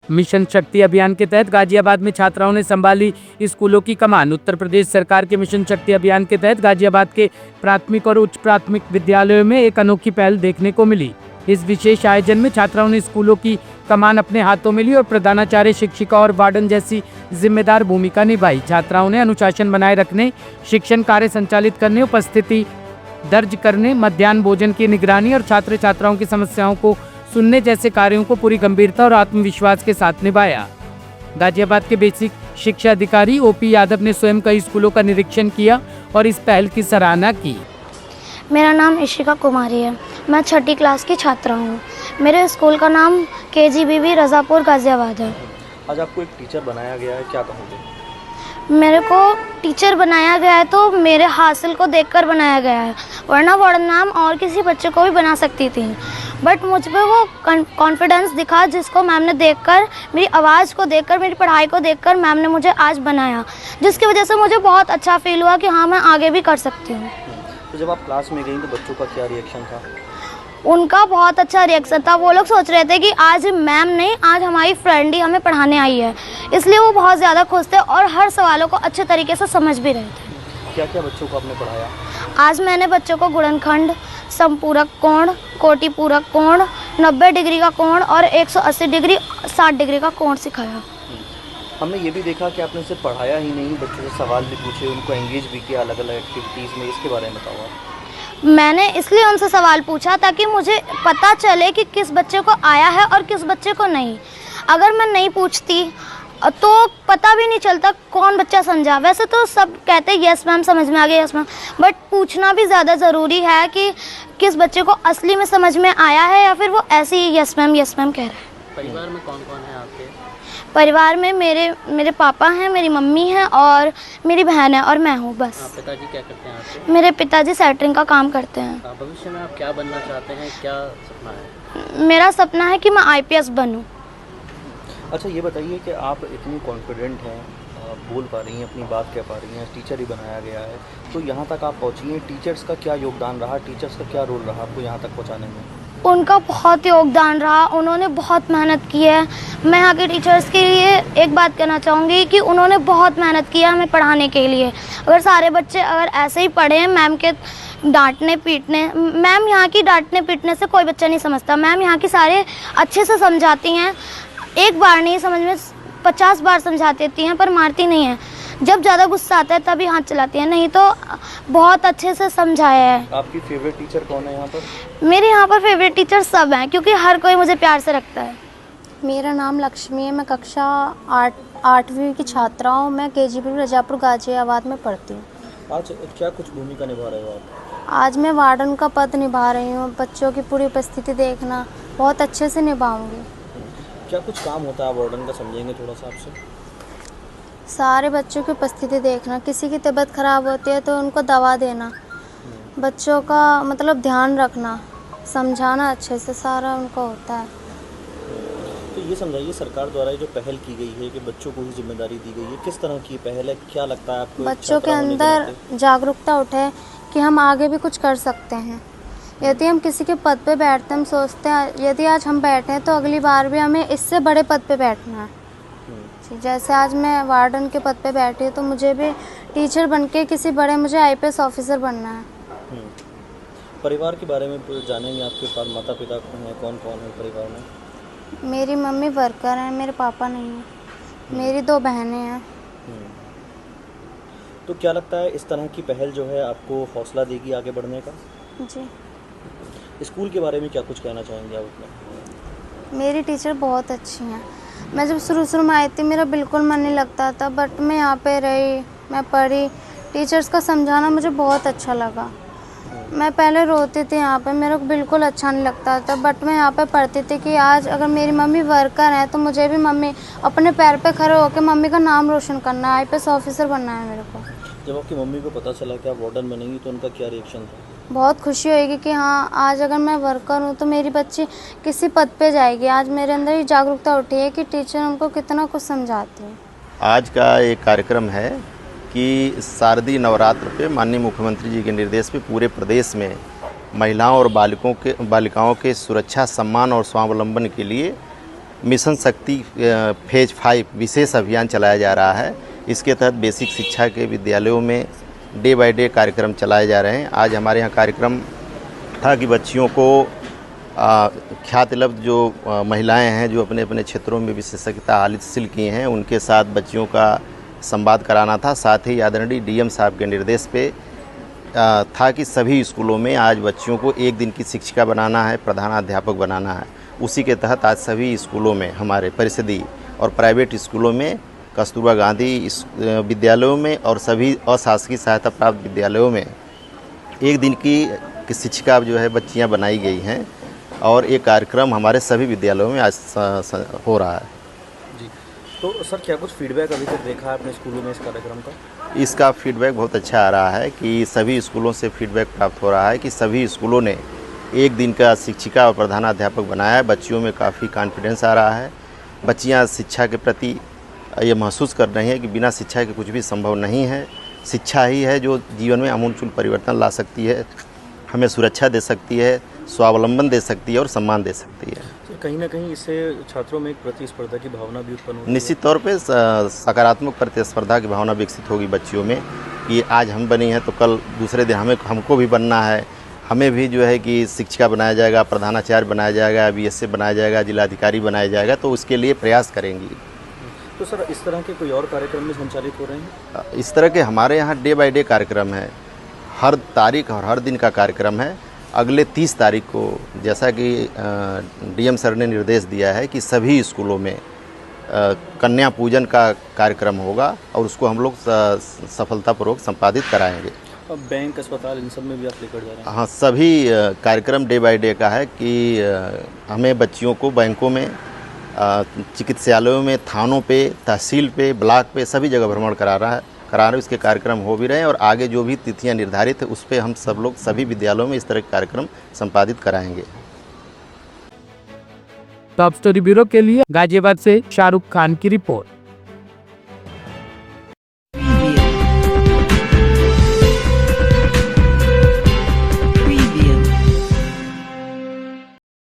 Mission शक्ति अभियान के तहत गाजियाबाद में छात्राओं ने संभाली स्कूलों की कमान। उत्तर प्रदेश सरकार के मिशन शक्ति अभियान के तहत गाजियाबाद के प्राथमिक और उच्च प्राथमिक विद्यालयों में एक अनोखी पहल देखने को मिली। इस विशेष आयोजन में छात्राओं ने स्कूलों की कमान अपने हाथों में ली और प्रधानाचार्य, शिक्षिका और वार्डन जैसी जिम्मेदार भूमिका निभाई। छात्राओं ने अनुशासन बनाए रखने, शिक्षण कार्य संचालित करने, उपस्थिति दर्ज करने, मध्याह्न भोजन की निगरानी और छात्र छात्राओं की समस्याओं को सुनने जैसे कार्यों को पूरी गंभीरता और आत्मविश्वास के साथ निभाया। गाजियाबाद के बेसिक शिक्षा अधिकारी ओपी यादव ने स्वयं कई स्कूलों का निरीक्षण किया और इस पहल की सराहना की। मेरा नाम इशिका कुमारी है। मैं 6ठी क्लास की छात्रा हूँ। मेरे स्कूल का नाम KGBV रज़ापुर गाजियाबाद है। आज आपको एक टीचर बनाया गया है, क्या कहोगे? मेरे को टीचर बनाया गया है तो मेरे हासिल को देखकर बनाया गया है, वरना वार्डन मैम और किसी बच्चे को भी बना सकती थी, बट मुझ पे वो कॉन्फिडेंस दिखा जिसको मैम ने देखकर, मेरी आवाज़ को देखकर, मेरी पढ़ाई को देखकर मैम ने मुझे आज बनाया, जिसकी वजह से मुझे बहुत अच्छा फील हुआ कि हाँ मैं आगे भी कर सकती हूँ। तो जब आप क्लास में गई तो बच्चों का क्या रिएक्शन था? उनका बहुत अच्छा रिएक्शन था। वो लोग सोच रहे थे कि आज मैम नहीं, आज हमारी फ्रेंड ही हमें पढ़ाने आई है, इसलिए वो बहुत ज़्यादा खुश थे और हर सवालों को अच्छे तरीके से समझ भी रहे थे। क्या क्या बच्चों को आपने पढ़ाया? आज मैंने बच्चों को गुणनखंड, समपूरक कोण, कोटिपूरक कोण, 90 डिग्री का कोण और 180 डिग्री, 60 डिग्री का कोण सिखाया। हमने ये भी देखा कि आपने सिर्फ पढ़ाया ही नहीं, बच्चों से सवाल भी पूछे, उनको एंगेज भी किया अलग अलग एक्टिविटीज़ में। इसके बारे में बताओ आप। मैंने इसलिए उनसे सवाल पूछा ताकि मुझे पता चले कि किस बच्चे को आया है और किस बच्चे को नहीं। अगर मैं नहीं पूछती तो पता भी नहीं चलता कौन बच्चा समझा। वैसे तो सब कहते हैं यस मैम समझ में आ गया, यस मैम, बट पूछना भी ज़्यादा ज़रूरी है कि किस बच्चे को असली में समझ में आया है या फिर वो ऐसे ही यस मैम कह रहा है। परिवार में कौन कौन है आपके? परिवार में मेरे पापा हैं, मेरी मम्मी है और मेरी बहन है और मैं हूँ, बस। पिताजी क्या करते हैं आपके? मेरे पिताजी सेटरिंग का काम करते हैं। भविष्य में आप क्या बनना चाहते हैं, क्या सपना है? मेरा सपना है कि मैं IPS बनूँ। अच्छा ये बताइए कि आप इतनी कॉन्फिडेंट हैं, बोल पा रही हैं, अपनी बात कह पा रही हैं, टीचर ही बनाया गया है, तो यहाँ तक आप पहुँची हैं, टीचर्स का क्या योगदान रहा, टीचर्स का क्या रोल रहा आपको यहाँ तक पहुँचाने में? उनका बहुत योगदान रहा, उन्होंने बहुत मेहनत की है। मैं यहाँ के टीचर्स के लिए एक बात कहना चाहूँगी कि उन्होंने बहुत मेहनत किया हमें पढ़ाने के लिए। अगर सारे बच्चे अगर ऐसे ही पढ़े मैम के डांटने पीटने, मैम यहाँ की डांटने पीटने से कोई बच्चा नहीं समझता। मैम यहाँ की सारे अच्छे से समझाती हैं, एक बार नहीं समझ में 50 बार समझा देती हैं, पर मारती नहीं हैं। जब ज़्यादा गुस्सा आता है तभी हाथ चलाती हैं, नहीं तो बहुत अच्छे से समझाया है। आपकी फेवरेट टीचर कौन है यहाँ पर? मेरे यहाँ पर फेवरेट टीचर सब हैं, क्योंकि हर कोई मुझे प्यार से रखता है। मेरा नाम लक्ष्मी है। मैं कक्षा 8वीं की छात्रा हूँ। मैं KGBV रज़ापुर गाजियाबाद में पढ़ती हूँ। आज क्या कुछ भूमिका निभा रहे हो आप? आज मैं वार्डन का पद निभा रही हूँ। बच्चों की पूरी उपस्थिति देखना बहुत अच्छे से निभाऊंगी। क्या कुछ काम होता है वार्डन का, समझेंगे थोड़ा सा आपसे? सारे बच्चों की उपस्थिति देखना, किसी की तबीयत ख़राब होती है तो उनको दवा देना, बच्चों का मतलब ध्यान रखना, समझाना अच्छे से, सारा उनको होता है। तो ये समझाइए, सरकार द्वारा जो पहल की गई है कि बच्चों को ही जिम्मेदारी दी गई है, किस तरह की पहल है, क्या लगता है आपको? बच्चों के अंदर जागरूकता उठे कि हम आगे भी कुछ कर सकते हैं। यदि हम किसी के पद पे बैठते हैं, हम सोचते हैं यदि आज हम बैठे हैं तो अगली बार भी हमें इससे बड़े पद पे बैठना है। जैसे आज मैं वार्डन के पद पे बैठी हूँ तो मुझे भी टीचर बनके किसी बड़े, मुझे IPS ऑफिसर बनना है। परिवार के बारे में जानेंगे, आपके पास माता पिता हैं, कौन कौन है परिवार में? मेरी मम्मी वर्कर हैं, मेरे पापा नहीं हैं, मेरी 2 बहनें हैं। तो क्या लगता है इस तरह की पहल जो है आपको हौसला देगी आगे बढ़ने का? जी। स्कूल के बारे में क्या कुछ कहना चाहेंगे आप अपने? मेरी टीचर बहुत अच्छी हैं। मैं जब शुरू में आई थी मेरा बिल्कुल मन नहीं लगता था, बट मैं यहाँ पे रही, मैं पढ़ी, टीचर्स का समझाना मुझे बहुत अच्छा लगा। मैं पहले रोती थी यहाँ पे, मेरे को बिल्कुल अच्छा नहीं लगता था, बट मैं यहाँ पे पढ़ती थी कि आज अगर मेरी मम्मी वर्कर है तो मुझे भी मम्मी अपने पैर पे खड़े होकर मम्मी का नाम रोशन करना है, IPS ऑफिसर बनना है मेरे को। जब आपकी मम्मी को पता चला कि आप वार्डन बनेंगी तो उनका क्या रिएक्शन था? बहुत खुशी होएगी कि हाँ आज अगर मैं वर्कर हूँ तो मेरी बच्ची किसी पद पे जाएगी। आज मेरे अंदर ये जागरूकता उठी है कि टीचर उनको कितना कुछ समझाती है। आज का एक कार्यक्रम है कि शारदीय नवरात्र पे माननीय मुख्यमंत्री जी के निर्देश पे पूरे प्रदेश में महिलाओं और बालिकाओं के सुरक्षा, सम्मान और स्वावलंबन के लिए मिशन शक्ति फेज 5 विशेष अभियान चलाया जा रहा है। इसके तहत बेसिक शिक्षा के विद्यालयों में डे बाय डे कार्यक्रम चलाए जा रहे हैं। आज हमारे यहाँ कार्यक्रम था कि बच्चियों को ख्यात लब्ध जो महिलाएं हैं जो अपने अपने क्षेत्रों में विशेषज्ञता हासिल की हैं उनके साथ बच्चियों का संवाद कराना था। साथ ही आदरणीय डीएम साहब के निर्देश पे था कि सभी स्कूलों में आज बच्चियों को एक दिन की शिक्षिका बनाना है, प्रधानाध्यापक बनाना है। उसी के तहत आज सभी स्कूलों में, हमारे परिषदीय और प्राइवेट स्कूलों में, कस्तूरबा गांधी विद्यालयों में और सभी अशासकीय सहायता प्राप्त विद्यालयों में एक दिन की शिक्षिका जो है बच्चियां बनाई गई हैं और ये कार्यक्रम हमारे सभी विद्यालयों में आज हो रहा है। जी, तो सर क्या कुछ फीडबैक अभी तक देखा है अपने स्कूलों में इस कार्यक्रम का? इसका फीडबैक बहुत अच्छा आ रहा है कि सभी स्कूलों से फीडबैक प्राप्त हो रहा है कि सभी स्कूलों ने एक दिन का शिक्षिका और प्रधानाध्यापक बनाया है। बच्चियों में काफ़ी कॉन्फिडेंस आ रहा है। बच्चियां शिक्षा के प्रति ये महसूस कर रही हैं कि बिना शिक्षा के कुछ भी संभव नहीं है। शिक्षा ही है जो जीवन में आमूलचूल परिवर्तन ला सकती है, हमें सुरक्षा दे सकती है, स्वावलंबन दे सकती है और सम्मान दे सकती है। तो कहीं ना कहीं इससे छात्रों में एक प्रतिस्पर्धा की भावना भी उत्पन्न होती है। निश्चित तौर पे सकारात्मक प्रतिस्पर्धा की भावना विकसित होगी बच्चियों में कि आज हम बनी हैं तो कल दूसरे दिन हमको भी बनना है। हमें भी जो है कि शिक्षिका बनाया जाएगा, प्रधानाचार्य बनाया जाएगा, बीएसए बनाया जाएगा, जिलाधिकारी बनाया जाएगा, तो उसके लिए प्रयास करेंगी। तो सर इस तरह के कोई और कार्यक्रम भी संचालित हो रहे हैं? इस तरह के हमारे यहाँ डे बाय डे कार्यक्रम है, हर तारीख और हर दिन का कार्यक्रम है। अगले 30 तारीख को जैसा कि डीएम सर ने निर्देश दिया है कि सभी स्कूलों में कन्या पूजन का कार्यक्रम होगा और उसको हम लोग सफलतापूर्वक संपादित कराएंगे। अब बैंक, अस्पताल, इन सब में भी आप लेकर जा रहे हैं? हाँ, सभी कार्यक्रम डे बाय डे का है कि हमें बच्चियों को बैंकों में, चिकित्सालयों में, थानों पे, तहसील पे, ब्लॉक पे सभी जगह भ्रमण करा रहे हैं। इसके कार्यक्रम हो भी रहे हैं और आगे जो भी तिथियां निर्धारित है उस पे हम सब लोग सभी विद्यालयों में इस तरह के कार्यक्रम संपादित कराएंगे। टॉप स्टोरी ब्यूरो के लिए गाजियाबाद से शाहरुख खान की रिपोर्ट।